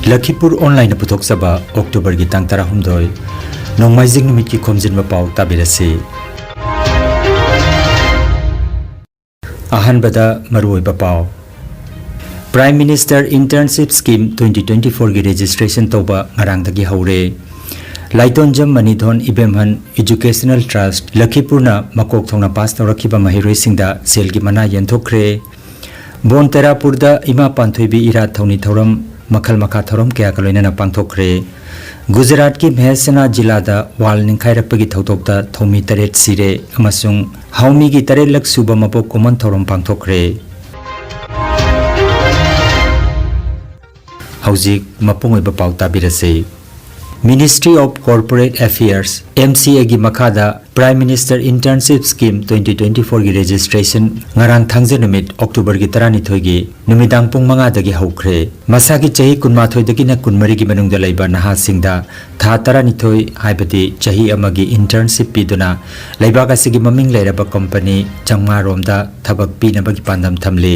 Lakhipur online puthok saba October gi tang tara humdoi nongmaijing numit ki Khomjinba Pao tabirasi ahan bada maroi ba pao Prime Minister Internship Scheme 2024 gi registration toba ngarang dagi haure Laitonjam Manidhon Ibemhan Educational Trust Lakhipur na makok thongna pass tawrakhiba mahiroi singda sel gi mana yenthokre Bon Terapurda ima panthoibi ira thoni thoram Makhal Makha Thorom Kya Kaloina Pangthokre Gujarat ki Mehsana Jilada Wal Ningkhairapagi Thotokta Thomi Taret Sire Amasung Haumi gi Taret Lak Suba Mapo Common Thorom Pangthokre Hauzik Mapungoi ba Pau Tabirase Ministry of Corporate Affairs MCA gi Makhada Prime Minister Internship Scheme 2024 gi registration ngarang thangje numit October gi 12 gi numidang pung manga dagi haukhre masagi chahi kunmathoi dagi na kunmari gi manung da leiba naha singda tha 12 haibati chahi amagi internship piduna leiba ga sigi maming leiraba company changma romda thabak pi na bagi pandam thamle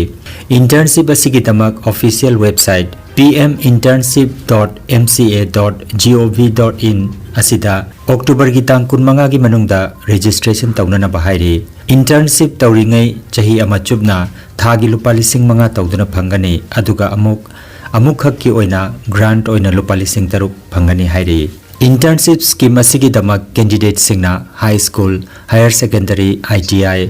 internship asigi tamak official website pminternship.mca.gov.in asida October gi tang kunmanga gi manungda registration taunana bahairi internship tauringai chahi ama chubna thagi lupa lising manga tauduna phangani aduga amuk hakki oina grant oina lupa lising taruk phangani hairi internship scheme asigi damak candidate singna high school higher secondary ITI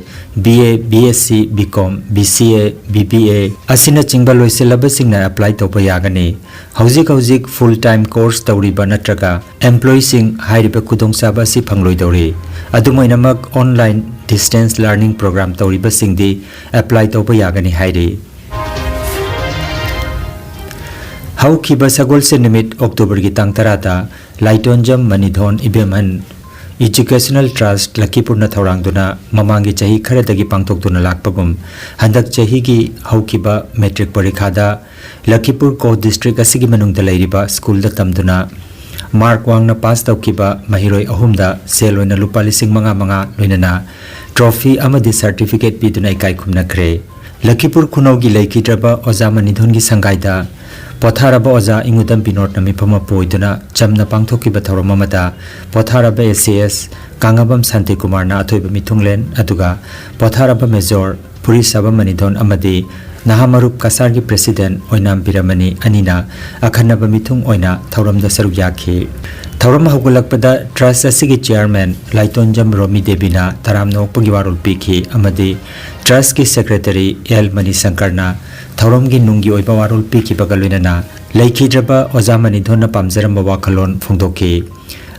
BA BSc BCom BCA BBA asina chingba loiselaba singna apply toba yagani hauzik full time course tauriba natraga employee sing hairiba kudong saba si phangloi dore adumoinamak online distance learning program tauriba singdi apply toba yagani hairi Haukiba sagol se nimit October gi tang tarata Laitonjam Manidhon Ibemhan Educational Trust Lakhipur na thorangduna mamangi chahi kharadagi pangtokduna lakpagum handak chahi gi haukiba metric parikhada Lakhipur ko district asigi manungda leiriba school da tamduna mark wangna pass tawkiba mahiroi ahumda seloina lupa lising manga loinana trophy amadi certificate piduna ikai khumna khre Lakhipur khunaugi leikitraba oja Manidhon gi sangaida Potharaba oja ingudam pinot nami phama poiduna chamna pangthokiba thoramamata Potharaba SAS Kangabam Santi Kumar na athoiba mithunglen aduga Potharaba Major Purisaba Manidhon amadi Nahamarup Kasar gi President Oinam Biramani anina akhanaba mithung oina thoramda saruk yakhi Thoram hogulakpada Trust asigi Chairman Laitonjam Romi Debina taramno pagiwarul pikhi amadi Trust ki Secretary L Mani Sankarna Thoram gi nungi oiba warul pikhi bagaloinana Laikhidraba Oja Manidhon pamjaramba wakhalon phongdokhi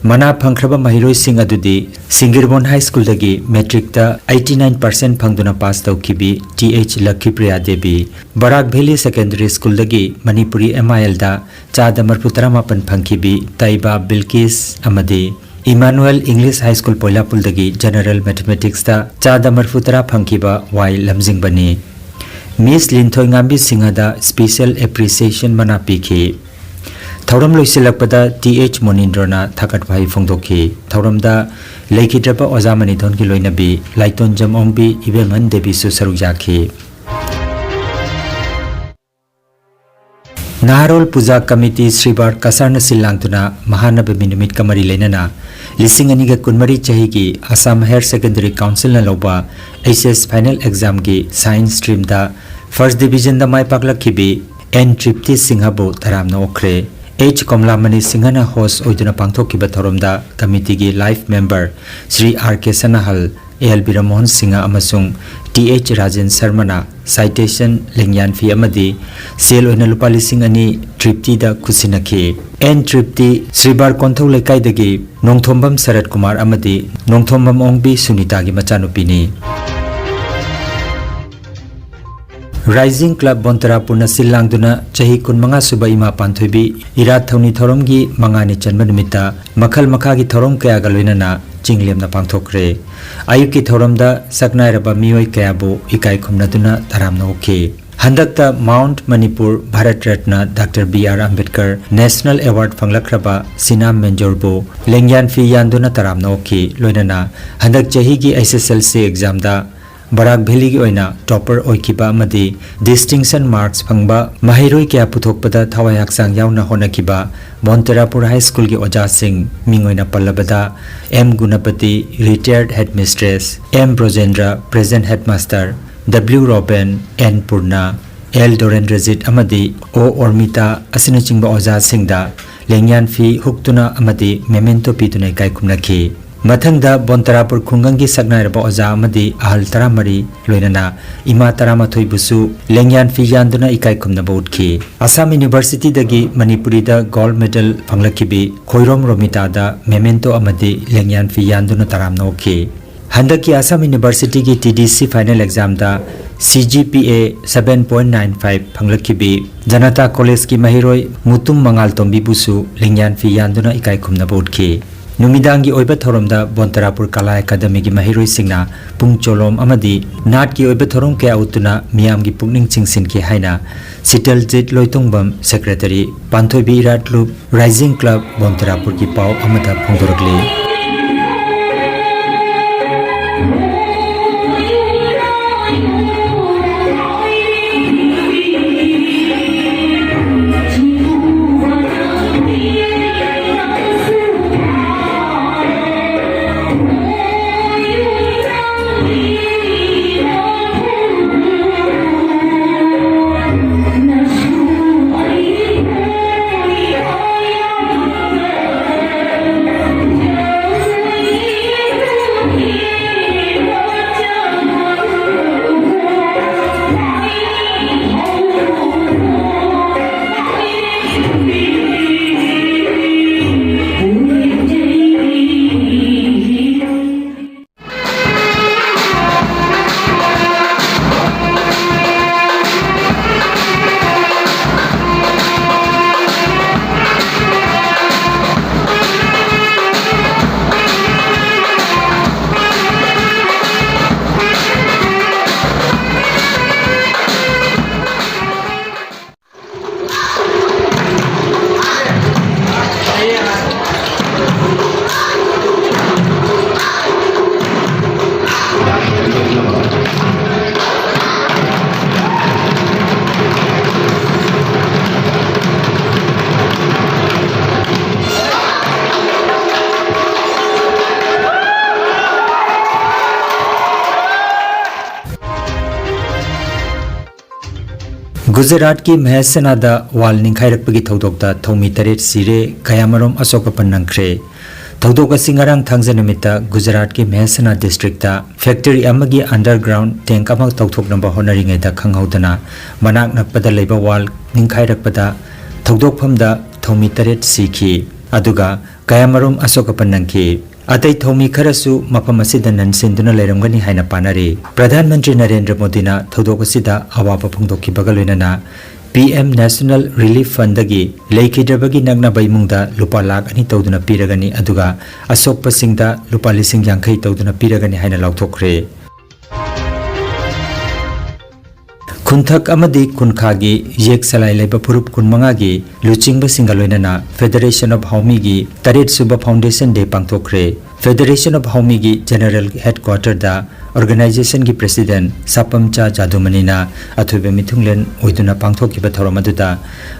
Mana phangkhraba mahiroi sing adudi Singirbon High School dagi metric ta 89% phangduna pass tawkibi TH Lakhipriya Devi Barak Valley Secondary School dagi Manipuri MIL da chada marputara phangkibi Taiba Bilkis amadi Emmanuel English High School Poilapul dagi General Mathematics da chada marputara phangkiba Y Lamjingbani Miss Linthoi Ngambi Singhada Special Appreciation mana pikhi Thoram loisilakpada TH Monindrona thakat bhai phongdokhi thoramda leikidraba Oja Manidhon ki loinabi Laitonjam Ongbi Ibemhan Devi su saruk yakhi Naharol Puja Committee Sribar Kasarna Silangtuna Mahanabami numit kamari leinana Lising aniga kunmari chahi gi Assam Higher Secondary Council na loba HS Final Exam gi Science Stream da First Division da mai paklakhibi N Tripti Singhabu taramna okre H Komlamani Singhana host oiduna pangthokiba thoromda committee gi life member Sri R.K. Sanahal A.L. Biramohan Singha amasung T.H. Rajan Sarmana citation lengyan fi amadi sel oina lupa lising ani Tripti da khusinakhi N Tripti Sribar Konthau Lekai dagi Nongthombam Sarat Kumar amadi Nongthombam Ongbi Sunita gi machanupini Rising Club Bontarapurna Silangduna chahi kunmanga suba ima panthoibi ira thoni thoromgi mangani chanma numita makhal makha gi thorom kaya galoinana chinglemna pangthokre ayuki thoromda saknairaba mioi kayabu ikai khumnaduna taramna okhe handakta Mount Manipur Bharat Ratna Dr. B.R. Ambedkar National Award phanglakhraba Sinam Menjorbo lengyan fi yanduna taramna okhe loinana handak chahi gi SSLC exam da Barak Valley ki oina topper oikiba amadi distinction marks phangba mahiroi kya puthokpada thawai haksang yauna honakiba Monterapur High School ki oja sing mingoina pallabada M Gunapati retired headmistress, M Brojendra present headmaster, W Robin, N Purna, L Dorendrajit amadi O Ormita asinachingba oja singda lengyan fi huktuna amadi memento pituna kai kumnaki Mathangda Bontarapur Khungangi Sagnairaba Oja amadi ahal taramari loinana ima taramatoi busu lengyan fi yanduna ikai kumna bautki Assam University dagi Manipuri da gold medal phanglakibi Khoirom Romita da memento amadi lengyan fi yanduna taramnoki Handaki Assam University ki TDC final exam da CGPA 7.95 phanglakibi Janata College ki mahiroi Mutum Mangal Tombi busu lengyan fi yanduna ikai kumna bautki Numidangi oiba thoromda Bontarapur Kala Academy gi mahiroi singna pung cholom amadi nat ki oiba thorom ke outuna miyam gi pungning chingsin ki haina Sital Jit Loitongbam Secretary Panthoi Bi Ratlup Rising Club Bontarapur ki pau amada phongdorokli Gujarat ki Mahesana da wal ningkhairakpagi thodokta thomi taret sire kayamarom asokapan nangkhre thodok asingarang thangjanamita Gujarat ki Mahesana district da factory amagi underground tank amak tawthok namba honaringai da khanghaudana manak nakpada leiba wal ningkhairakpada thodokpham da thomi taret sikhi aduga kayamarom asokapan nangkhi Atai thomi kharasu mapam asida nansinduna leiramgani haina panare Pradhan Mantri Narendra Modi na thodok asida awaba phongdokki bagaloinana PM National Relief Fund dagi leikidabagi nagna baimungda lupa lakh ani tawduna piragani aduga asokpa singda lupa lising yangkhai tawduna piragani haina lauthokre Kunthak amadi kunkhagi yek salai leba purup kunmanga gi luchingba singaloinana Federation of Haumi gi Taret Suba Foundation Day pangthokre Federation of Haumi gi General Headquarter da Organization gi President Sapamcha Jadumanina athoibe mithunglen oiduna pangthokkiba thoromaduda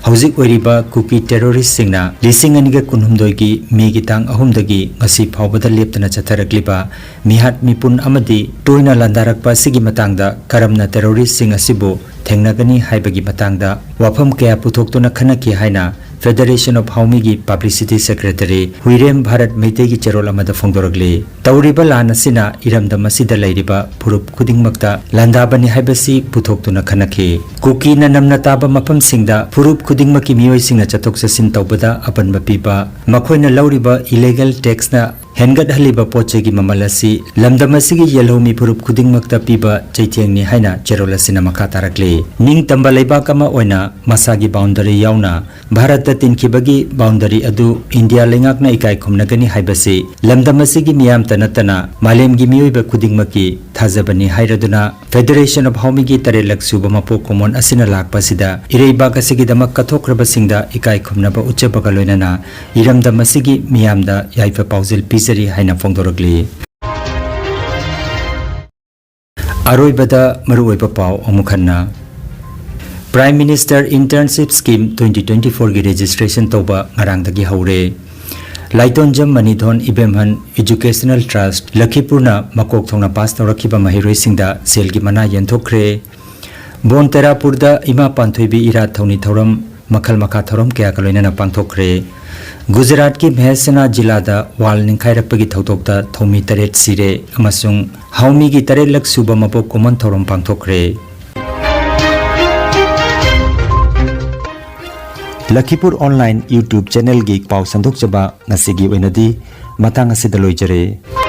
hauzik oiriba kuki terrorist singna lising aniga kunhumdoi gi me gi tang ahumdagi ngasi phawbada leptana chatharakliba mihat mipun amadi toina landarakpa sigi matangda karamna terrorist sing asibu thengnagani haibagi matangda wafam kaya puthokduna khanaki haina Federation of Haumi gi Publicity Secretary Huirem Bharat Meitei gi cherol amada phongdoragli tawriba lana sina iramda masida leiriba purup khudingmakta landabani haibasi puthokduna khanaki kuki na namna taba mapam singda purup khudingmaki miyoi singna chatok sasin tawbada apanba piba makhoina lauriba illegal tax na hengat haliba poche gi mamalasi lamdamasigi yelhomi purup khudingmakta piba chaithiangni haina cherola sina makha tarakli ning tamba leibak ama oina masagi boundary yauna bharat tinkibagi boundary adu India lengakna ikai khumnagani haibasi lamdamasigi miyam tanatana malem gi miyoiba khudingmaki thajabani hairaduna Federation of Haumi gi tarelak suba mapo common asina lakpasida ireiba kasigi damak kathokraba singda ikai khumnaba uchabaga loinana iramdamasigi miyamda yaifa pauzil pisari haina phongdoragli अरोइबदा मरुओइबा pav अमुखन्ना prime minister internship scheme 2024 की registration तौबा ngarangdagi haure लाइटोंजम मनीधोन इबेमहन educational trust लखीपुरना मकोक थोंना पास तौरखिबा महिरोइसिंगदा सेलगी मना यंथोखरे bone तेरापुरदा इमा पांथोइबी इरा थौनी थौरम मखल मखा थौरम क्या कलोइना पांथोखरे गुजरात की महसना जिलादा वाल निंखाइरपगी थौतोकता थौमी तरेट सिरे अमसुंग हाउमी की तरेट लक सुबा मपोक कोमन थौरम पांथोखरे लखीपुर ऑनलाइन यूट्यूब चैनल की पाव संदोक जबा ngasi gi oinadi matang asida loijare।